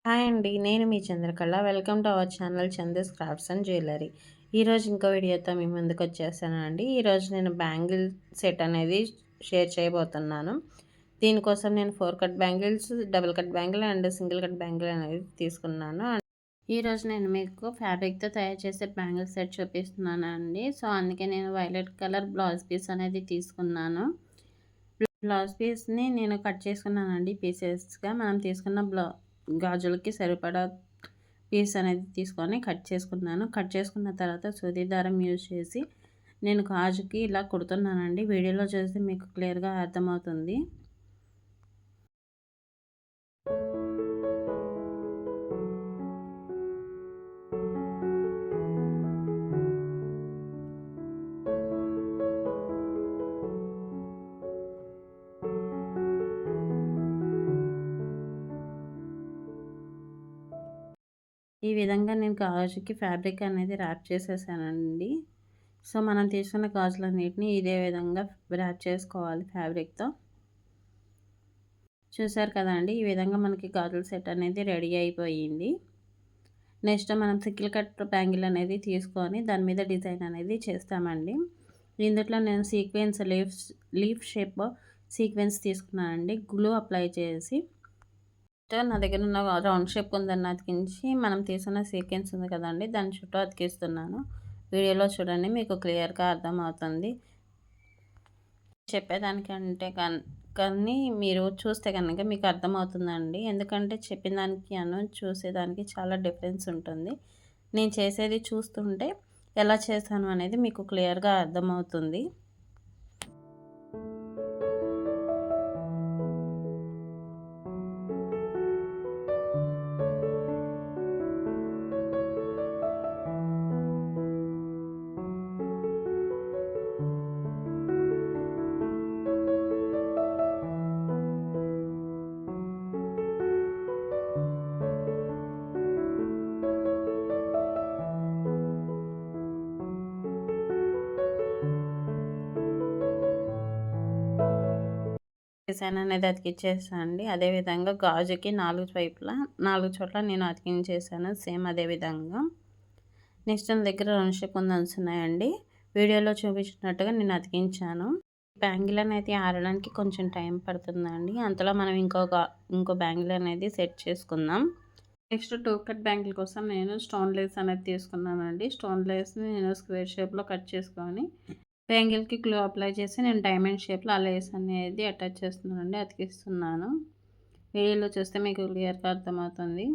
Hi అండి. నేను మీ Chandrakala. Welcome to our channel Chanda's crafts and jewellery. ఈరోజు ఇంకో వీడియోతో మీ ముందుకొచ్చేసానండి. ఈరోజు నేను బ్యాంగిల్ సెట్ అనేది షేర్ చేయబోతున్నాను. దీనికోసం నేను 4 cut bangles, double cut bangle and single cut bangle అనేది తీసుకున్నాను. ఈరోజు నేను మీకు ఫ్యాబ్రిక్‌తో తయారు చేసే బ్యాంగిల్ సెట్ చూపిస్తున్నానండి. సో, అందుకే నేను వైలెట్ కలర్ బ్లౌజ్ పీస్ అనేది తీసుకున్నాను. బ్లౌజ్ పీస్‌ని నేను కట్ చేసుకున్నానండి పీసెస్‌గా. మనం తీసుకున్న గాజులకి సరిపడా పీస్ అనేది తీసుకొని కట్ చేసుకున్నాను. కట్ చేసుకున్న తర్వాత సూది దారం యూజ్ చేసి నేను గాజుకి ఇలా కుడుతున్నానండి. వీడియోలో చూస్తే మీకు క్లియర్‌గా అర్థమవుతుంది. ఈ విధంగా నేను గాజుకి ఫ్యాబ్రిక్ అనేది ర్యాప్ చేసేసానండి. సో, మనం తీసుకున్న గాజులన్నిటిని ఇదే విధంగా ర్యాప్ చేసుకోవాలి ఫ్యాబ్రిక్‌తో. చూసారు కదండీ! ఈ విధంగా మనకి గాజుల సెట్ అనేది రెడీ అయిపోయింది. నెక్స్ట్ మనం సింగిల్ కట్ బ్యాంగిల్ అనేది తీసుకొని దాని మీద డిజైన్ అనేది చేస్తామండి. ఇందులో నేను సీక్వెన్స్ లీఫ్ షేప్ సీక్వెన్స్ తీసుకున్నానండి. గ్లూ అప్లై చేసి నా దగ్గర ఉన్న రౌండ్ షేప్ ఉందని అతికించి మనం తీసుకున్న సీక్వెన్స్ ఉంది కదండి, దాని చుట్టూ అతికిస్తున్నాను. వీడియోలో చూడండి, మీకు క్లియర్గా అర్థమవుతుంది. చెప్పేదానికంటే కానీ మీరు చూస్తే కనుక మీకు అర్థమవుతుందండి. ఎందుకంటే చెప్పిన దానికి చూసేదానికి చాలా డిఫరెన్స్ ఉంటుంది. నేను చేసేది చూస్తుంటే ఎలా చేశాను అనేది మీకు క్లియర్గా అర్థమవుతుంది. డిజైన్ అనేది అతికించేసానండి. అదేవిధంగా గాజుకి 4 చోట్ల నేను అతికించేసాను సేమ్ అదే విధంగా. నెక్స్ట్ నా దగ్గర రౌండ్ షేప్ కుందన్స్ ఉన్నాయండి. వీడియోలో చూపించినట్టుగా నేను అతికించాను. బ్యాంగిల్ అనేది ఆరడానికి కొంచెం టైం పడుతుందండి. అంతలో మనం ఇంకో బ్యాంగిల్ అనేది సెట్ చేసుకుందాం. నెక్స్ట్ 2 కట్ బ్యాంగిల్ కోసం నేను స్టోన్ లేస్ అనేది తీసుకున్నానండి. స్టోన్ లేస్ని నేను స్క్వేర్ షేప్లో కట్ చేసుకొని బ్యాంగిల్కి గ్లూ అప్లై చేసి నేను డైమండ్ షేప్లో ఆ లేస్ అనేది అటాచ్ చేస్తున్నానండి, అతికిస్తున్నాను. వీడియోలో చూస్తే మీకు క్లియర్గా అర్థమవుతుంది.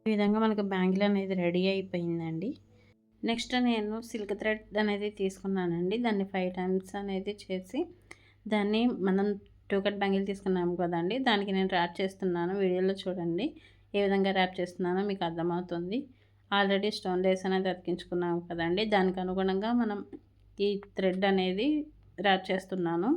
ఈ విధంగా మనకు బ్యాంగిల్ అనేది రెడీ అయిపోయిందండి. నెక్స్ట్ నేను సిల్క్ థ్రెడ్ అనేది తీసుకున్నానండి. దాన్ని 5 టైమ్స్ అనేది చేసి దాన్ని మనం 2 కట్ బ్యాంగిల్ తీసుకున్నాము కదండి, దానికి నేను ర్యాప్ చేస్తున్నాను. వీడియోలో చూడండి ఏ విధంగా ర్యాప్ చేస్తున్నానో మీకు అర్థమవుతుంది. ఆల్రెడీ స్టోన్ లేస్ అనేది అతికించుకున్నాము కదండి, దానికి అనుగుణంగా మనం ఈ థ్రెడ్ అనేది ర్యాప్ చేస్తున్నాను.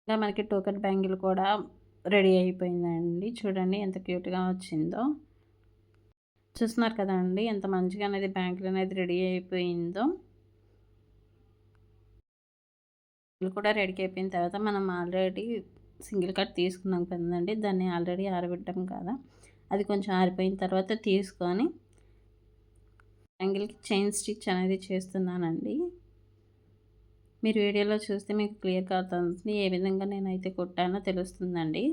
ఇంకా మనకి 2 కట్ బ్యాంగిల్ కూడా రెడీ అయిపోయిందండి. చూడండి ఎంత క్యూట్గా వచ్చిందో. చూస్తున్నారు కదండీ ఎంత మంచిగా అనేది బ్యాంగిల్ అనేది రెడీ అయిపోయిందో. ఇది కూడా రెడీ అయిపోయిన తర్వాత మనం ఆల్రెడీ సింగిల్ కట్ తీసుకున్నాం కదండీ! దాన్ని ఆల్రెడీ ఆరబెట్టాం కదా! అది కొంచెం ఆరిపోయిన తర్వాత తీసుకొని బ్యాంగిల్‌కి చైన్ స్టిచ్ అనేది చేస్తున్నానండి. మీరు వీడియోలో చూస్తే మీకు క్లియర్‌గా అర్థమవుతుంది. ఏ విధంగా నేనైతే కుట్టానో తెలుస్తుందండి.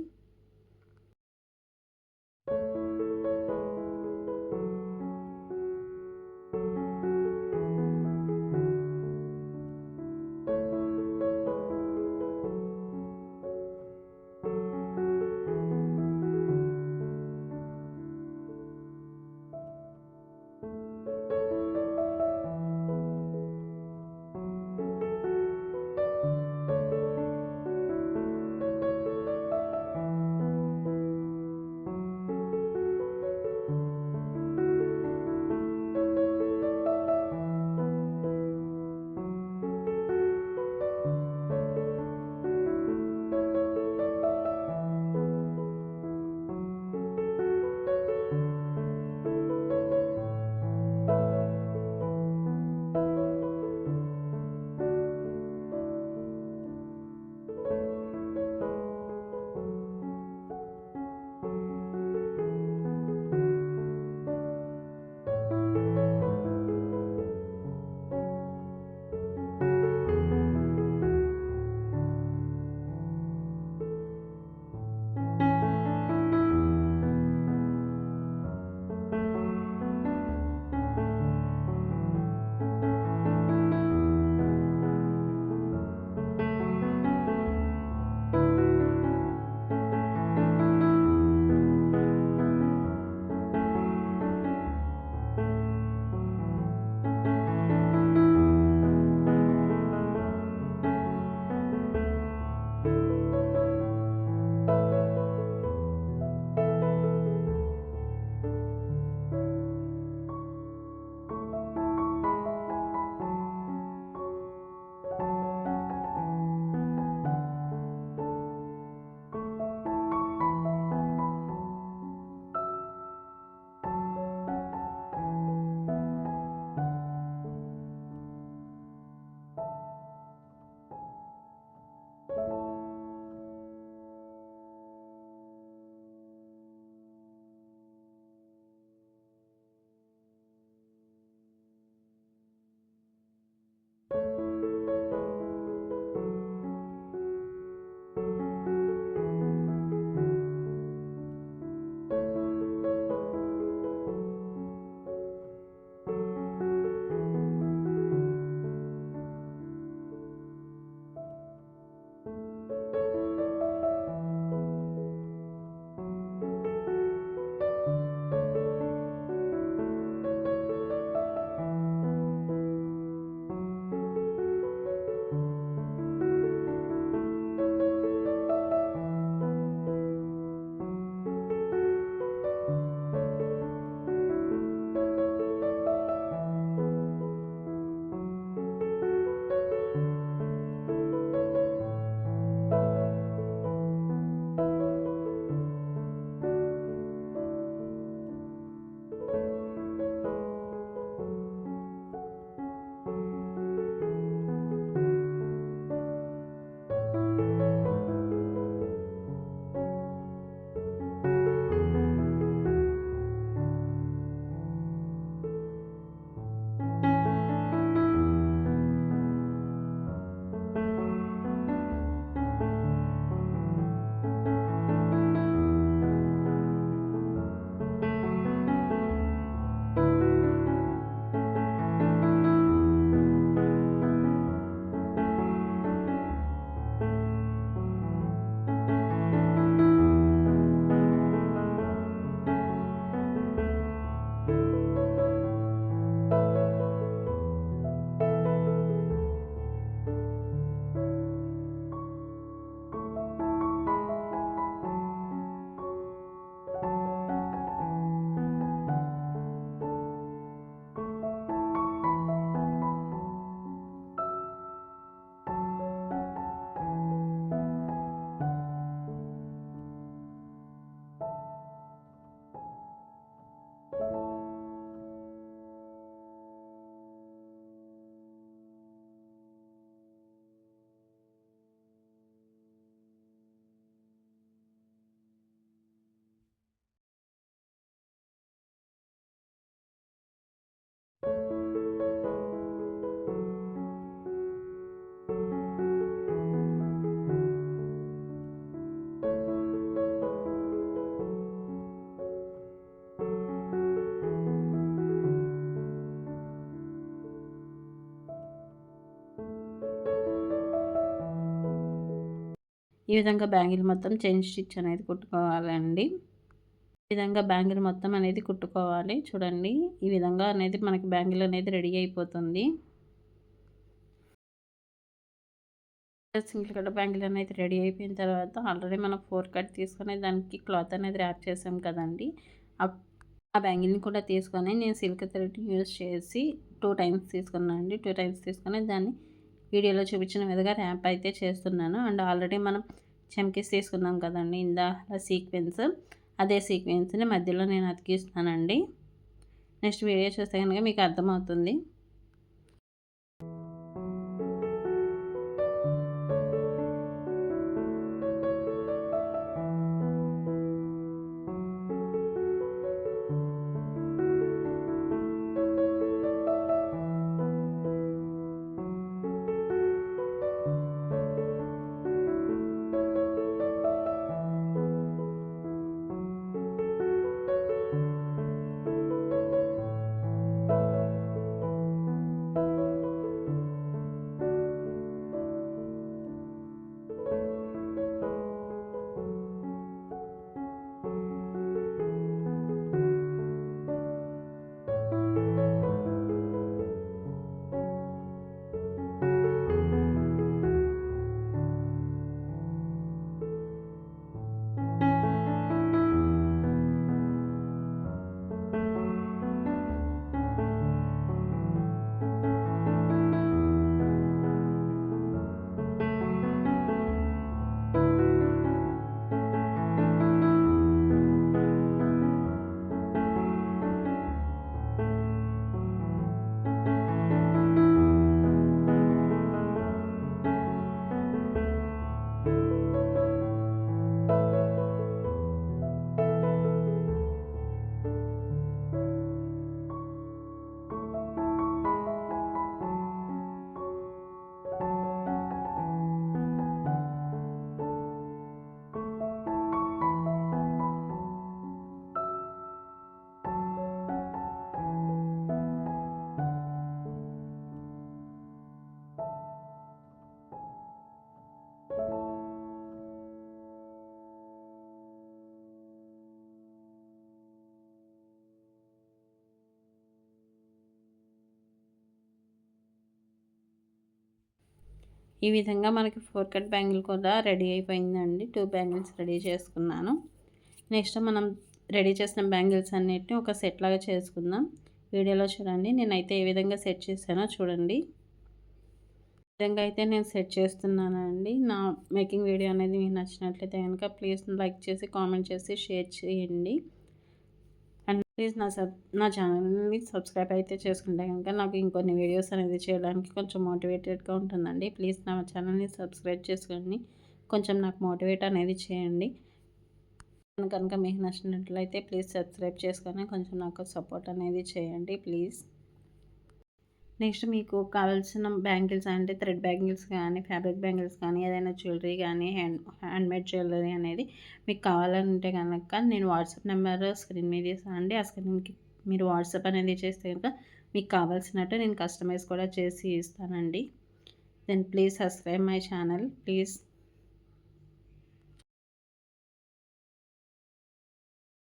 ఈ విధంగా బ్యాంగిల్ మొత్తం చైన్ స్టిచ్ అనేది కుట్టుకోవాలండి. ఈ విధంగా బ్యాంగిల్ మొత్తం అనేది కుట్టుకోవాలి. చూడండి ఈ విధంగా అనేది మనకి బ్యాంగిల్ అనేది రెడీ అయిపోతుంది. సింగిల్ కట్ బ్యాంగిల్ అనేది రెడీ అయిపోయిన తర్వాత ఆల్రెడీ మనం 4 కట్ తీసుకొని దానికి క్లాత్ అనేది ర్యాప్ చేసాం కదండి. ఆ బ్యాంగిల్ని కూడా తీసుకొని నేను సిల్క్ థ్రెడ్ యూజ్ చేసి 2 టైమ్స్ తీసుకున్నాను అండి. 2 టైమ్స్ తీసుకొని దాన్ని వీడియోలో చూపించిన విధంగా ర్యాప్ అయితే చేస్తున్నాను. అండ్ ఆల్రెడీ మనం చమ్కీస్ తీసుకున్నాం కదండి ఇందాక సీక్వెన్స్, అదే సీక్వెన్స్ని మధ్యలో నేను అతికిస్తానండి. నెక్స్ట్ వీడియో చూస్తే కనుక మీకు అర్థమవుతుంది. ఈ విధంగా మనకి 4 కట్ బ్యాంగిల్ కూడా రెడీ అయిపోయిందండి. 2 బ్యాంగిల్స్ రెడీ చేసుకున్నాను. నెక్స్ట్ మనం రెడీ చేసిన బ్యాంగిల్స్ అన్నిటిని ఒక సెట్ లాగా చేసుకుందాం. వీడియోలో చూడండి నేనైతే ఏ విధంగా సెట్ చేశానో చూడండి. ఈ విధంగా అయితే నేను సెట్ చేస్తున్నానండి. నా మేకింగ్ వీడియో అనేది మీకు నచ్చినట్లయితే కనుక ప్లీజ్ లైక్ చేసి కామెంట్ చేసి షేర్ చేయండి. అండ్ ప్లీజ్ నా ఛానల్ని సబ్స్క్రైబ్ అయితే చేసుకుంటే కనుక నాకు ఇంకొన్ని వీడియోస్ అనేది చేయడానికి కొంచెం మోటివేటెడ్గా ఉంటుందండి. ప్లీజ్ నా ఛానల్ని సబ్స్క్రైబ్ చేసుకొని కొంచెం నాకు మోటివేట్ అనేది చేయండి. కనుక మీకు నచ్చినట్లయితే ప్లీజ్ సబ్స్క్రైబ్ చేసుకొని కొంచెం నాకు సపోర్ట్ అనేది చేయండి ప్లీజ్. నెక్స్ట్ మీకు కావాల్సిన బ్యాంగిల్స్ అంటే థ్రెడ్ బ్యాంగిల్స్ కానీ ఫ్యాబ్రిక్ బ్యాంగిల్స్ కానీ ఏదైనా జ్యువెలరీ కానీ హ్యాండ్మేడ్ జ్యువెలరీ అనేది మీకు కావాలంటే కనుక నేను వాట్సాప్ నెంబర్ స్క్రీన్ మీద ఇస్తాను అండి. ఆ స్క్రీన్కి మీరు వాట్సాప్ అనేది చేస్తే కనుక మీకు కావాల్సినట్టు నేను కస్టమైజ్ కూడా చేసి ఇస్తానండి. Then please subscribe my channel please.